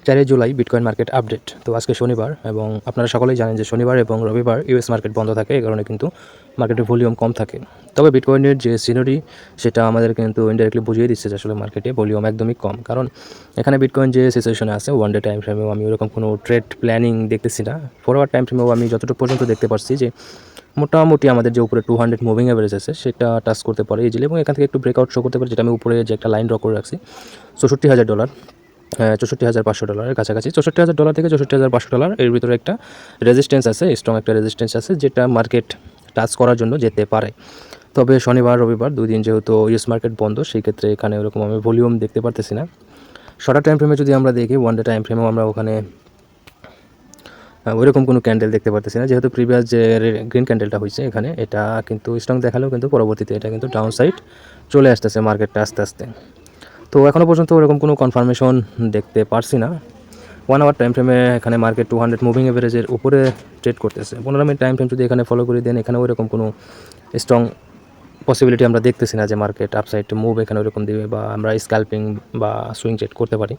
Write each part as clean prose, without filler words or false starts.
4 July bitcoin market update. তো আজকে শনিবার এবং আপনারা সকলেই জানেন যে শনিবার এবং রবিবার ইউএস মার্কেট বন্ধ থাকে, এই কারণে কিন্তু মার্কেটের ভলিউম কম থাকে। তবে বিটকয়েনের যে সিনারি সেটা আমাদের কিন্তু ইনডাইরেক্টলি বুঝিয়ে দিচ্ছে যে আসলে মার্কেটে ভলিউম একদমই কম। কারণ এখানে বিটকয়েন যে সিচুয়েশনে আছে, ওয়ান ডে টাইম ফ্রেমেও আমি ওরকম কোনো ট্রেড প্ল্যানিং দেখতেছি না। ফরওয়ার্ড টাইম ফ্রেমেও আমি যতটুকু পর্যন্ত দেখতে পারছি যে মোটামুটি আমাদের যে উপরে 200 মুভিং এভারেজ আছে সেটা টাচ করতে পারে ইজিলি, এবং এখান থেকে একটু ব্রেকআউট শো করতে পারে, যেটা আমি উপরে যে একটা লাইন ড্র করে রাখছি $64,000, $64,500 কাছাকাছি। $64,000 থেকে $64,500 এর ভিতরে একটা রেজিস্ট্যান্স আছে, স্ট্রং একটা রেজিস্ট্যান্স আছে, যেটা মার্কেট টাচ করার জন্য যেতে পারে। তবে শনিবার রবিবার 2 দিন যেহেতু ইউএস মার্কেট বন্ধ, সেই ক্ষেত্রে এখানে ওরকম আমি ভলিউম দেখতে পারতেছি না। শর্টার টাইম ফ্রেমে যদি আমরা দেখি, ওয়ান ডে টাইম ফ্রেমেও আমরা ওখানে ওইরকম কোনো ক্যান্ডেল দেখতে পারতেছি না। যেহেতু প্রিভিয়াস যে গ্রিন ক্যান্ডেলটা হয়েছে এখানে, এটা কিন্তু স্ট্রং দেখালেও কিন্তু পরবর্তীতে এটা কিন্তু ডাউন সাইড চলে আসতেছে মার্কেটটা আস্তে আস্তে। তো এখনও পর্যন্ত ওরকম কোনো কনফার্মেশন দেখতে পারছি না। 1 আওয়ার টাইম ফ্রেমে এখানে মার্কেট 200 মুভিং এভারেজের উপরে ট্রেড করতেছে। 15 মিনিট টাইম ফ্রেম যদি এখানে ফলো করে দেন, এখানে ওইরকম কোনো স্ট্রং পসিবিলিটি আমরা দেখতেছি না যে মার্কেট আপসাইড মুভ এখানে ওরকম দিবে বা আমরা স্ক্যাল্পিং বা সুইং ট্রেড করতে পারি,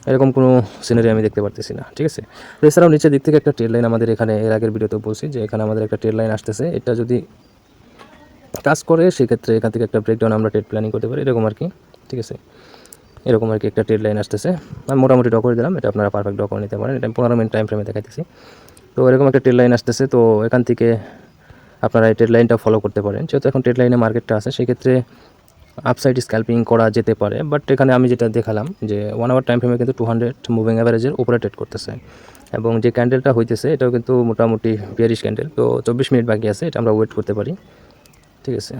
এরকম কোনো সিনারি আমি দেখতে পারতেছি না। ঠিক আছে, তো এছাড়াও নিচের দিক থেকে একটা ট্রেড লাইন আমাদের এখানে এর আগের ভিডিওতে বলছি যে এখানে আমাদের একটা ট্রেড লাইন আসতেছে। এটা যদি কাজ করে সেক্ষেত্রে এখান থেকে একটা ব্রেকডাউন আমরা ট্রেড প্ল্যানিং করতে পারি, এরকম আর কি। ঠিক আছে, এরকম আর কি একটা ট্রেড লাইন আসতেছে। আমি মোটামুটি ড্র করে দিলাম, এটা আপনারা পারফেক্ট ড্র করে নিতে পারেন। এটা 15 মিনিট টাইম ফ্রেমে দেখাইতেছি। তো এরকম একটা ট্রেড লাইন আসতেছে, তো এখান থেকে আপনারা এই ট্রেড লাইনটা ফলো করতে পারেন। যেহেতু এখন ট্রেড লাইনে মার্কেটটা আছে, সেক্ষেত্রে আপসাইড স্ক্যাল্পিং করা যেতে পারে। বাট এখানে আমি যেটা দেখালাম যে 1 আওয়ার টাইম ফ্রেমে কিন্তু 200 মুভিং অ্যাভারেজের উপরে ট্রেড করতেছে, এবং যে ক্যান্ডেলটা হইতেছে এটাও কিন্তু মোটামুটি বিয়ারিশ ক্যান্ডেল। তো 24 মিনিট বাকি আছে, এটা আমরা ওয়েট করতে পারি। ঠিক আছে,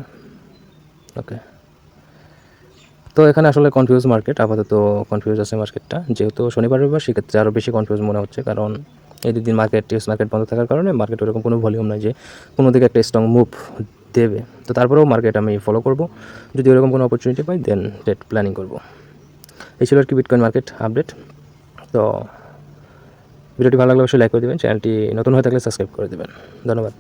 ওকে। তো এখানে আসলে কনফিউজ মার্কেট, আপাতত কনফিউজ আছে মার্কেটটা। যেহেতু শনিবার রবিবার, সেক্ষেত্রে আরও বেশি কনফিউজ মনে হচ্ছে, কারণ এই দুদিন মার্কেট ইউএস মার্কেট বন্ধ থাকার কারণে মার্কেট ওরকম কোনো ভলিউম নাই যে কোনো দিকে একটা স্ট্রং মুভ দেবে। তো তারপরেও মার্কেট আমি ফলো করব, যদি ওরকম কোনো অপরচুনিটি পাই দেন ট্রেড প্ল্যানিং করব। এই ছিল আর কি বিটকয়েন মার্কেট আপডেট। তো ভিডিওটি ভালো লাগলে অবশ্যই লাইক করে দেবেন, চ্যানেলটি নতুন হয়ে থাকলে সাবস্ক্রাইব করে দেবেন। ধন্যবাদ।